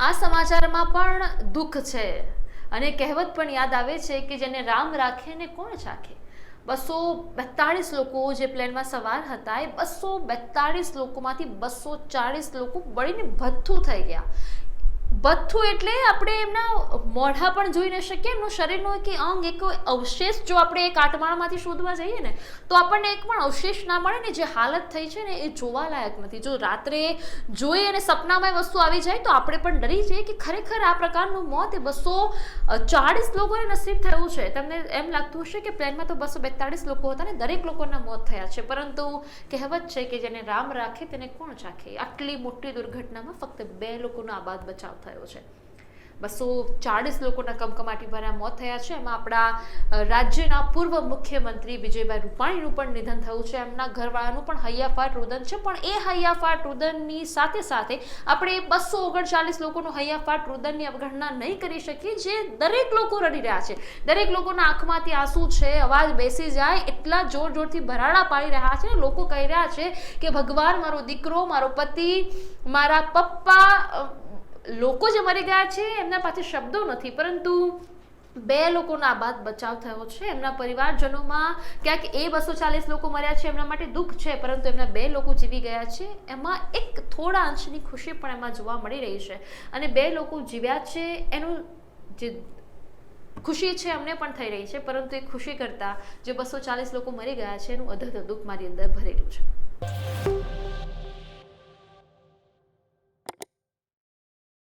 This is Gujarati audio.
આ સમાચારમાં પણ દુઃખ છે અને કહેવત પણ યાદ આવે છે કે જેને રામ રાખે ને કોણ ચાખે। 242 લોકો જે પ્લેનમાં સવાર હતા એ 242 લોકોમાંથી 240 લોકો બળીને ભથ્થું થઈ ગયા। ભથ્થું એટલે આપણે એમના મોઢા પણ જોઈ ન શકીએ, એમનું શરીરનો એક અંગ, એક અવશેષ જો આપણે એ કાટમાળમાંથી શોધવા જઈએ ને તો આપણને એક પણ અવશેષ ના મળે ને। જે હાલત થઈ છે ને એ જોવાલાયક નથી। જો રાત્રે જોઈ અને સપનામાં વસ્તુ આવી જાય તો આપણે પણ ડરી જઈએ કે ખરેખર આ પ્રકારનું મોત એ 240 લોકોને નસીબ થયું છે। તમને એમ લાગતું હશે કે પ્લેનમાં તો 242 લોકો હતા ને દરેક લોકોના મોત થયા છે, પરંતુ કહેવત છે કે જેને રામ રાખે તેને કોણ ચાખે। આટલી મોટી દુર્ઘટનામાં ફક્ત 2 લોકોનો આબાદ બચાવ થયો છે। 240 લોકોના કમકમાટી ભર્યા મોત થયા છે। એમાં આપણા રાજ્યના પૂર્વ મુખ્યમંત્રી વિજયભાઈ રૂપાણીનું પણ નિધન થયું છે। એમના ઘરવાળાનું પણ હૈયાફાટ રુદન છે, પણ એ હૈયાફાટ રુદનની સાથે સાથે આપણે 239 લોકોનું હૈયાફાટ રુદનની અવગણના નહીં કરી શકીએ જે દરેક લોકો રડી રહ્યા છે। દરેક લોકોના આંખમાંથી આંસુ છે, અવાજ બેસી જાય એટલા જોર જોરથી ભરાડા પાડી રહ્યા છે। લોકો કહી રહ્યા છે કે ભગવાન, મારો દીકરો, મારો પતિ, મારા પપ્પા, લોકો જે મરી ગયા છે એમના પાસે શબ્દો નથી, પરંતુ 2 લોકોનો આબાદ બચાવ થયો છે। એમના પરિવારજનોમાં ક્યાંક એ 240 લોકો મર્યા છે એમના માટે દુઃખ છે, પરંતુ એમના 2 લોકો જીવી ગયા છે એમાં એક થોડા અંશની ખુશી પણ એમાં જોવા મળી રહી છે। અને 2 લોકો જીવ્યા છે એનું જે ખુશી છે અમને પણ થઈ રહી છે, પરંતુ એ ખુશી કરતાં જે 240 લોકો મરી ગયા છે એનું અધર દુઃખ મારી અંદર ભરેલું છે।